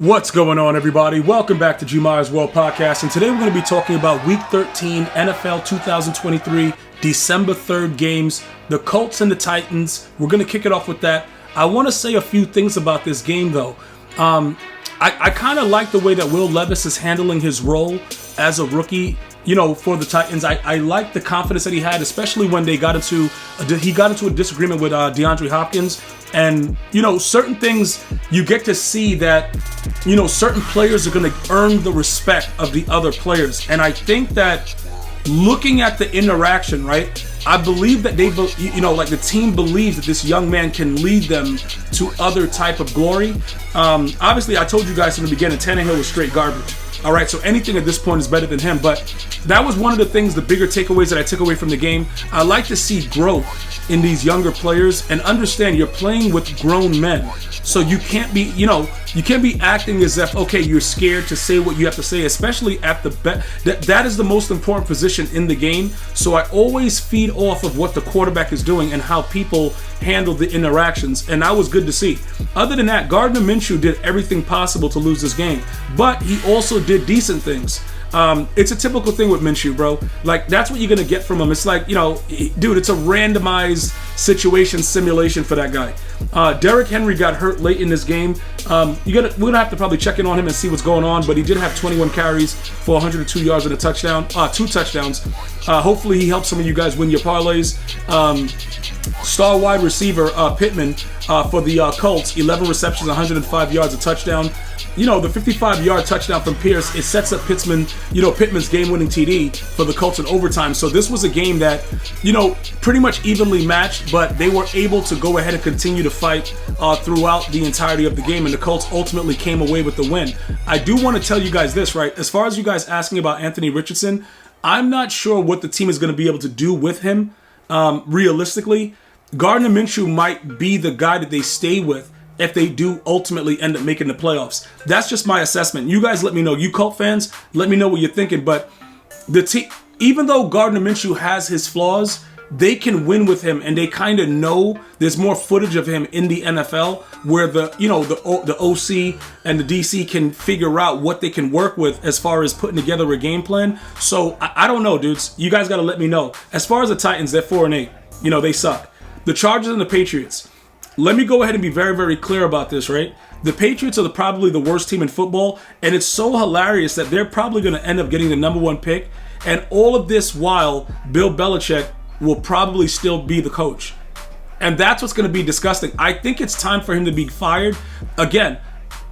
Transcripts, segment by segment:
What's going on, everybody? Welcome back to GmiasWorld podcast, and today we're going to be talking about Week 13 NFL 2023 December 3rd games, the Colts and the Titans. We're going to kick it off with that. I want to say a few things about this game, though. I kind of like the way that Will Levis is handling his role as a rookie, for the Titans. I like the confidence that he had, especially when he got into a disagreement with DeAndre Hopkins. And, certain things you get to see that, certain players are going to earn the respect of the other players. And I think that looking at the interaction, right, I believe that the team believes that this young man can lead them to other type of glory. Obviously, I told you guys from the beginning, Tannehill was straight garbage. All right, so anything at this point is better than him. But that was one of the things, the bigger takeaways that I took away from the game. I like to see growth in these younger players and understand you're playing with grown men. So you can't be, you can't be acting as if, okay, you're scared to say what you have to say, especially at the that is the most important position in the game. So I always feed off of what the quarterback is doing and how people handle the interactions, and that was good to see. Other than that, Gardner Minshew did everything possible to lose this game, but he also did decent things. It's a typical thing with Minshew, bro. Like, that's what you're gonna get from him. It's like, dude, it's a randomized situation simulation for that guy. Derrick Henry got hurt late in this game. We're gonna have to probably check in on him and see what's going on, but he did have 21 carries for 102 yards and a touchdown, 2 touchdowns. Hopefully he helps some of you guys win your parlays. Star wide receiver Pittman for the Colts, 11 receptions, 105 yards, a touchdown. The 55-yard touchdown from Pierce, it sets up Pittman's game-winning TD for the Colts in overtime. So this was a game that, pretty much evenly matched, but they were able to go ahead and continue to fight throughout the entirety of the game, and the Colts ultimately came away with the win. I do want to tell you guys this, right? As far as you guys asking about Anthony Richardson, I'm not sure what the team is going to be able to do with him. Realistically, Gardner Minshew might be the guy that they stay with if they do ultimately end up making the playoffs. That's just my assessment. You guys let me know. You Colt fans, let me know what you're thinking. But the team, even though Gardner Minshew has his flaws, they can win with him, and they kind of know there's more footage of him in the NFL where the OC and the DC can figure out what they can work with as far as putting together a game plan. So I don't know, dudes. You guys got to let me know. As far as the Titans, they're 4-8. They suck. The Chargers and the Patriots. Let me go ahead and be very, very clear about this, right? The Patriots are probably the worst team in football, and it's so hilarious that they're probably going to end up getting the number 1 pick, and all of this while Bill Belichick will probably still be the coach. And that's what's going to be disgusting. I think it's time for him to be fired. Again,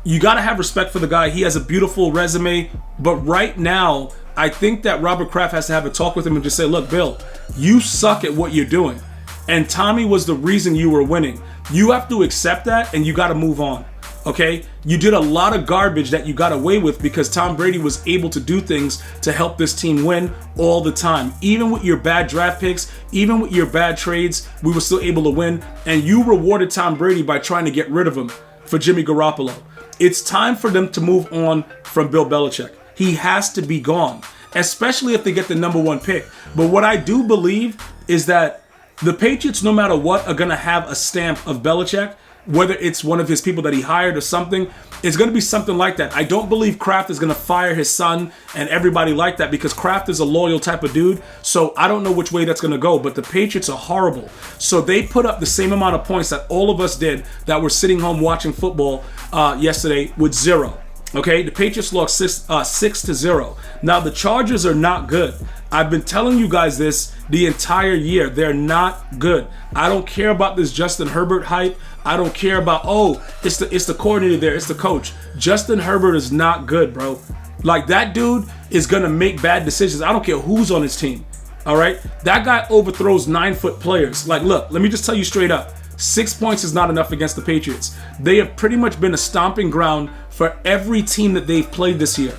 you got to have respect for the guy. He has a beautiful resume, but right now, I think that Robert Kraft has to have a talk with him and just say, look, Bill, you suck at what you're doing, and Tommy was the reason you were winning. You have to accept that, and you got to move on, okay? You did a lot of garbage that you got away with because Tom Brady was able to do things to help this team win all the time. Even with your bad draft picks, even with your bad trades, we were still able to win, and you rewarded Tom Brady by trying to get rid of him for Jimmy Garoppolo. It's time for them to move on from Bill Belichick. He has to be gone, especially if they get the number 1 pick. But what I do believe is that the Patriots, no matter what, are going to have a stamp of Belichick, whether it's one of his people that he hired or something. It's going to be something like that. I don't believe Kraft is going to fire his son and everybody like that because Kraft is a loyal type of dude. So I don't know which way that's going to go, but the Patriots are horrible. So they put up the same amount of points that all of us did that were sitting home watching football yesterday with 0. Okay, the Patriots lost 6-0. Now, the Chargers are not good. I've been telling you guys this the entire year. They're not good. I don't care about this Justin Herbert hype. I don't care about, it's the coordinator there, it's the coach. Justin Herbert is not good, bro. Like, that dude is going to make bad decisions. I don't care who's on his team, all right? That guy overthrows 9-foot players. Like, look, let me just tell you straight up. 6 points is not enough against the Patriots. They have pretty much been a stomping ground for every team that they've played this year.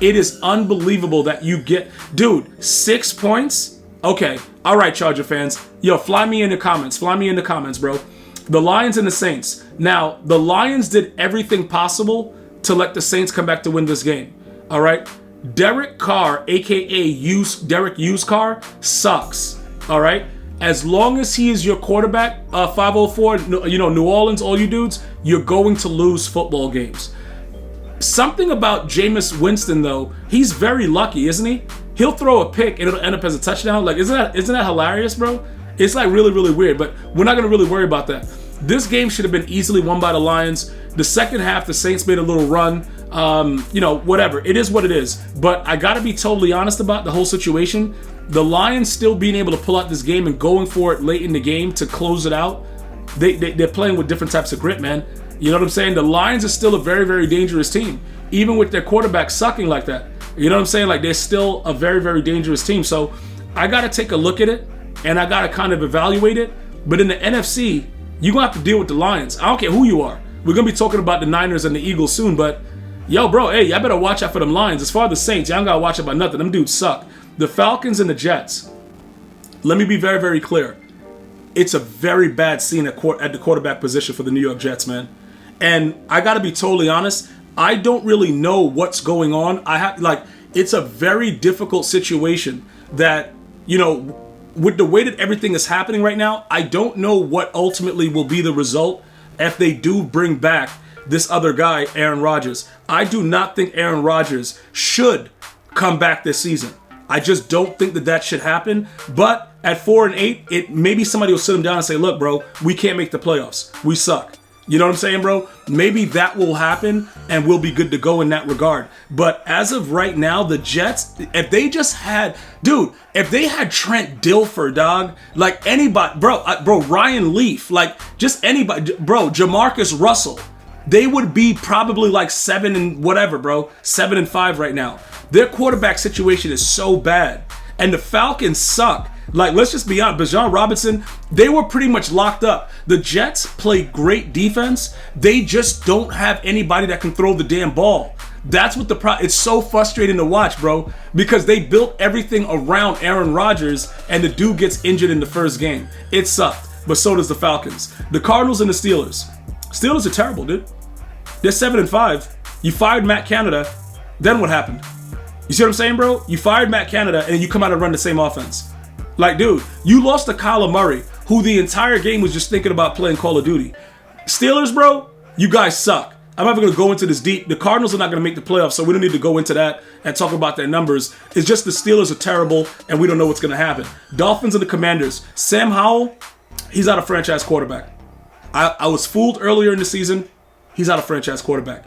It is unbelievable that you get, dude, 6 points? Okay, all right, Charger fans. Yo, fly me in the comments. Fly me in the comments, bro. The Lions and the Saints. Now, the Lions did everything possible to let the Saints come back to win this game. All right? Derek Carr, a.k.a. Derek Used Car, sucks. All right? As long as he is your quarterback, 504, New Orleans, all you dudes, you're going to lose football games. Something about Jameis Winston, though, he's very lucky, isn't he? He'll throw a pick and it'll end up as a touchdown. Like, isn't that hilarious, bro? It's like really, really weird, but we're not going to really worry about that. This game should have been easily won by the Lions. The second half, the Saints made a little run. Whatever. It is what it is. But I got to be totally honest about the whole situation. The Lions still being able to pull out this game and going for it late in the game to close it out, they're playing with different types of grit, man. You know what I'm saying? The Lions are still a very, very dangerous team, even with their quarterback sucking like that. You know what I'm saying? Like, they're still a very, very dangerous team. So I got to take a look at it, and I got to kind of evaluate it. But in the NFC, you're going to have to deal with the Lions. I don't care who you are. We're going to be talking about the Niners and the Eagles soon, but yo, bro, hey, y'all better watch out for them Lions. As far as the Saints, y'all don't got to watch out about nothing. Them dudes suck. The Falcons and the Jets, let me be very, very clear. It's a very bad scene at the quarterback position for the New York Jets, man. And I got to be totally honest, I don't really know what's going on. It's a very difficult situation that, with the way that everything is happening right now, I don't know what ultimately will be the result if they do bring back this other guy, Aaron Rodgers. I do not think Aaron Rodgers should come back this season. I just don't think that should happen. But at 4-8, maybe somebody will sit him down and say, look, bro, we can't make the playoffs. We suck. You know what I'm saying, bro? Maybe that will happen and we'll be good to go in that regard. But as of right now, the Jets, if they had Trent Dilfer, dog, like anybody, bro, Ryan Leaf, like just anybody, bro, Jamarcus Russell, they would be probably like 7-5 right now. Their quarterback situation is so bad. And the Falcons suck. Like, let's just be honest. Bijan Robinson, they were pretty much locked up. The Jets play great defense. They just don't have anybody that can throw the damn ball. That's what it's so frustrating to watch, bro, because they built everything around Aaron Rodgers and the dude gets injured in the first game. It sucked, but so does the Falcons. The Cardinals and the Steelers. Steelers are terrible, dude. They're 7-5. You fired Matt Canada. Then what happened? You see what I'm saying, bro? You fired Matt Canada and you come out and run the same offense. Like, dude, you lost to Kyler Murray, who the entire game was just thinking about playing Call of Duty. Steelers, bro, you guys suck. I'm not even going to go into this deep. The Cardinals are not going to make the playoffs, so we don't need to go into that and talk about their numbers. It's just the Steelers are terrible, and we don't know what's going to happen. Dolphins and the Commanders. Sam Howell, he's not a franchise quarterback. I was fooled earlier in the season. He's not a franchise quarterback.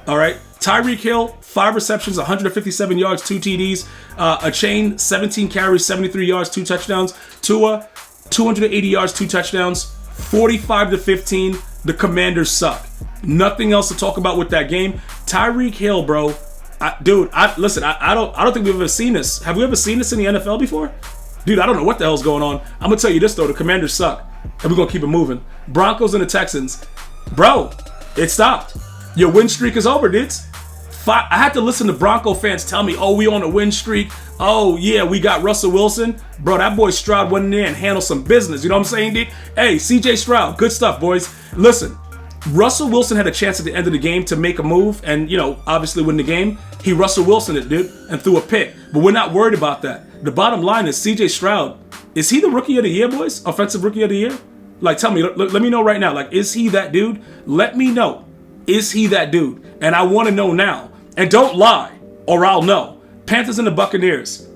All right? Tyreek Hill, 5 receptions, 157 yards, 2 TDs. A chain, 17 carries, 73 yards, 2 touchdowns. Tua, 280 yards, 2 touchdowns. 45-15. The Commanders suck. Nothing else to talk about with that game. Tyreek Hill, bro. I don't think we've ever seen this. Have we ever seen this in the NFL before? Dude, I don't know what the hell's going on. I'm going to tell you this, though. The Commanders suck. And we're going to keep it moving. Broncos and the Texans. Bro, it stopped. Your win streak is over, dudes. I had to listen to Bronco fans tell me, oh, we on a win streak. Oh, yeah, we got Russell Wilson. Bro, that boy Stroud went in there and handled some business. You know what I'm saying, dude? Hey, CJ Stroud, good stuff, boys. Listen, Russell Wilson had a chance at the end of the game to make a move and, obviously win the game. He Russell Wilson it, dude, and threw a pick. But we're not worried about that. The bottom line is CJ Stroud, is he the rookie of the year, boys? Offensive rookie of the year? Like, tell me, let me know right now. Like, is he that dude? Let me know. Is he that dude? And I want to know now. And don't lie, or I'll know. Panthers and the Buccaneers.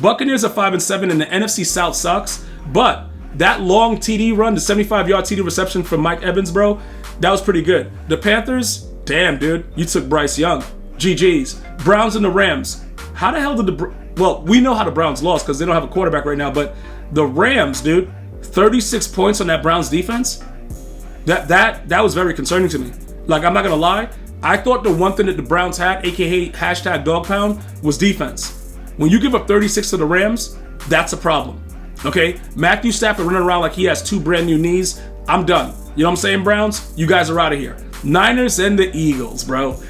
Buccaneers are 5-7, and the NFC South sucks. But that long TD run, the 75-yard TD reception from Mike Evans, bro, that was pretty good. The Panthers, damn, dude, you took Bryce Young. GG's. Browns and the Rams. How the hell did we know how the Browns lost because they don't have a quarterback right now, but the Rams, dude, 36 points on that Browns defense. That was very concerning to me. Like, I'm not going to lie. I thought the one thing that the Browns had, aka #dogpound, was defense. When you give up 36 to the Rams, that's a problem. Okay? Matthew Stafford running around like he has 2 brand new knees. I'm done. You know what I'm saying, Browns? You guys are out of here. Niners and the Eagles, bro.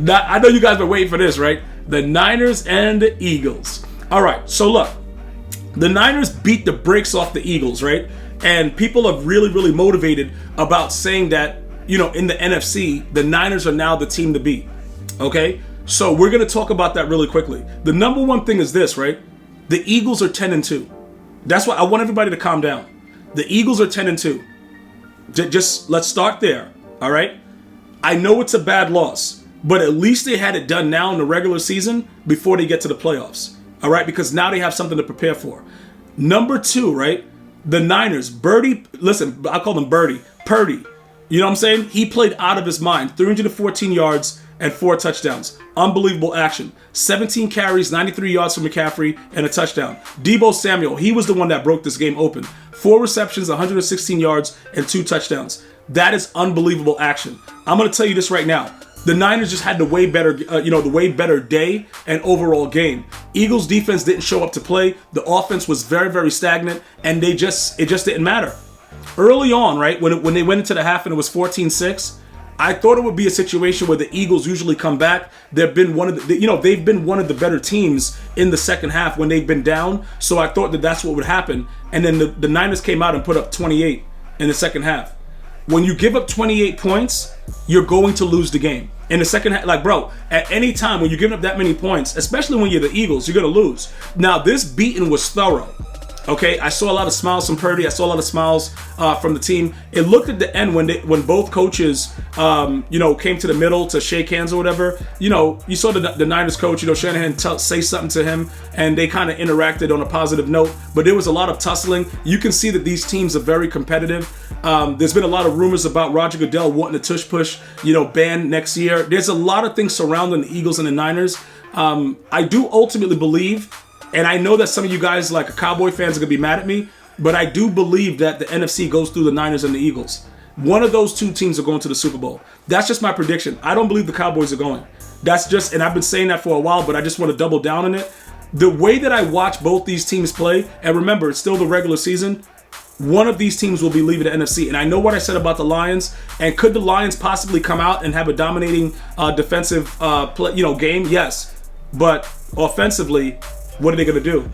I know you guys been waiting for this, right? The Niners and the Eagles. All right, so look. The Niners beat the brakes off the Eagles, right? And people are really, really motivated about saying that, in the NFC, the Niners are now the team to beat. Okay? So we're going to talk about that really quickly. The number one thing is this, right? The Eagles are 10-2. That's why I want everybody to calm down. The Eagles are 10-2. Just let's start there. All right? I know it's a bad loss. but at least they had it done now in the regular season before they get to the playoffs. All right, because now they have something to prepare for. Number 2, right? The Niners, Birdie, listen, I call him Birdie, Purdy. You know what I'm saying? He played out of his mind. 314 yards and 4 touchdowns. Unbelievable action. 17 carries, 93 yards for McCaffrey, and a touchdown. Deebo Samuel, he was the one that broke this game open. 4 receptions, 116 yards, and 2 touchdowns. That is unbelievable action. I'm going to tell you this right now. The Niners just had the way better day and overall game. Eagles defense didn't show up to play. The offense was very, very stagnant, and it just didn't matter. Early on, right, when they went into the half and it was 14-6, I thought it would be a situation where the Eagles usually come back. They've been one of the better teams in the second half when they've been down. So I thought that that's what would happen. And then the Niners came out and put up 28 in the second half. When you give up 28 points, you're going to lose the game. In the second half, like, bro, at any time when you're giving up that many points, especially when you're the Eagles, you're going to lose. Now, this beating was thorough. Okay, I saw a lot of smiles from Purdy. I saw a lot of smiles from the team. It looked at the end when both coaches, came to the middle to shake hands or whatever. You saw the Niners coach, Shanahan say something to him, and they kind of interacted on a positive note. But there was a lot of tussling. You can see that these teams are very competitive. There's been a lot of rumors about Roger Goodell wanting to tush push, ban next year. There's a lot of things surrounding the Eagles and the Niners. I do ultimately believe. And I know that some of you guys, like Cowboy fans, are going to be mad at me, but I do believe that the NFC goes through the Niners and the Eagles. One of those 2 teams are going to the Super Bowl. That's just my prediction. I don't believe the Cowboys are going. And I've been saying that for a while, but I just want to double down on it. The way that I watch both these teams play, and remember, it's still the regular season, one of these teams will be leaving the NFC. And I know what I said about the Lions, and could the Lions possibly come out and have a dominating defensive game? Yes. But offensively, what are they going to do?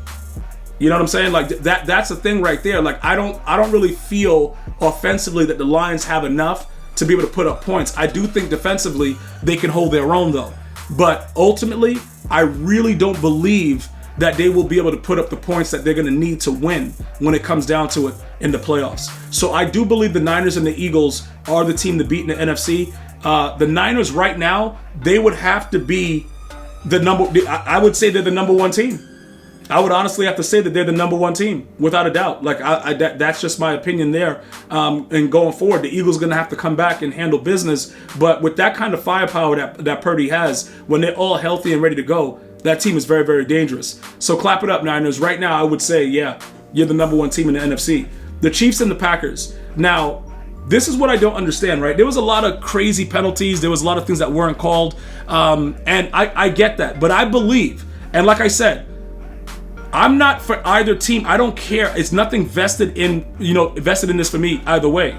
You know what I'm saying? Like that's the thing right there. Like I don't really feel offensively that the Lions have enough to be able to put up points. I do think defensively they can hold their own though. But ultimately, I really don't believe that they will be able to put up the points that they're going to need to win when it comes down to it in the playoffs. So I do believe the Niners and the Eagles are the team to beat in the NFC. The Niners right now, they would have to be I would say they're the number 1 team. I would honestly have to say that they're the number 1 team, without a doubt. Like that's just my opinion there. And going forward, the Eagles are going to have to come back and handle business. But with that kind of firepower that Purdy has, when they're all healthy and ready to go, that team is very, very dangerous. So clap it up, Niners. Right now, I would say, yeah, you're the number 1 team in the NFC. The Chiefs and the Packers. Now, this is what I don't understand, right? There was a lot of crazy penalties. There was a lot of things that weren't called. And I get that. But I believe, and like I said, I'm not for either team. I don't care. It's nothing vested in this for me either way.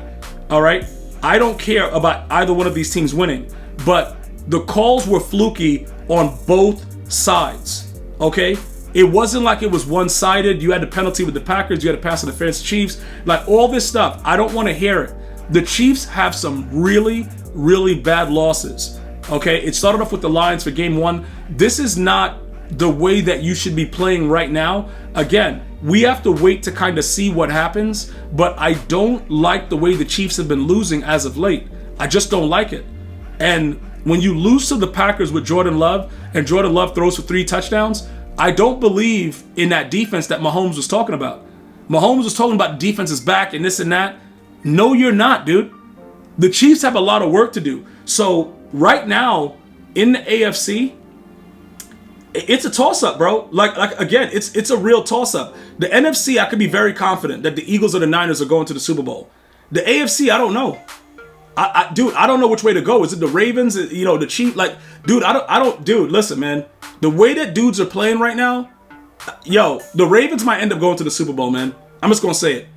All right? I don't care about either one of these teams winning. But the calls were fluky on both sides. Okay? It wasn't like it was one-sided. You had the penalty with the Packers. You had the pass interference Chiefs. Like all this stuff. I don't want to hear it. The Chiefs have some really, really bad losses. Okay? It started off with the Lions for game 1. This is not the way that you should be playing right now. Again, we have to wait to kind of see what happens, but I don't like the way the Chiefs have been losing as of late. I just don't like it. And when you lose to the Packers with Jordan Love, and Jordan Love throws for 3 touchdowns, I don't believe in that defense that Mahomes was talking about. Mahomes was talking about defense is back and this and that. No, you're not, dude. The Chiefs have a lot of work to do. So right now in the AFC, it's a toss-up, bro. Like again, it's a real toss-up. The NFC, I could be very confident that the Eagles or the Niners are going to the Super Bowl. The AFC, I don't know. I don't know which way to go. Is it the Ravens? The Chiefs? Like, dude, dude, listen, man. The way that dudes are playing right now, the Ravens might end up going to the Super Bowl, man. I'm just gonna say it.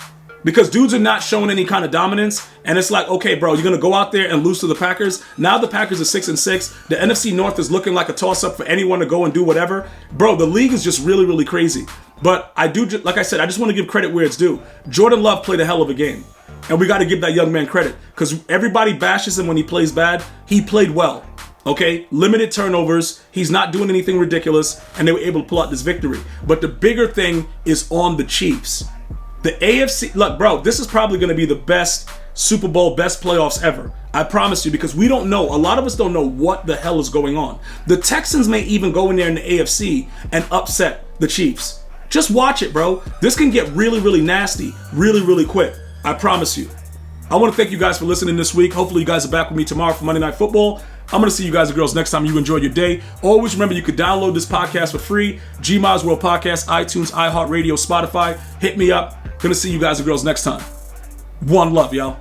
Because dudes are not showing any kind of dominance, and it's like, okay, bro, you're gonna go out there and lose to the Packers. Now the Packers are 6-6. The NFC North is looking like a toss-up for anyone to go and do whatever. Bro, the league is just really, really crazy. But like I said, I just want to give credit where it's due. Jordan Love played a hell of a game, and we got to give that young man credit because everybody bashes him when he plays bad. He played well. Okay, limited turnovers. He's not doing anything ridiculous, and they were able to pull out this victory. But the bigger thing is on the Chiefs. The AFC, look, bro, this is probably going to be the best Super Bowl, best playoffs ever. I promise you, because we don't know. A lot of us don't know what the hell is going on. The Texans may even go in there in the AFC and upset the Chiefs. Just watch it, bro. This can get really, really nasty really, really quick. I promise you. I want to thank you guys for listening this week. Hopefully you guys are back with me tomorrow for Monday Night Football. I'm going to see you guys and girls next time. You enjoy your day. Always remember, you could download this podcast for free. GmiasWorld Podcast, iTunes, iHeartRadio, Spotify. Hit me up. Going to see you guys and girls next time. One love, y'all.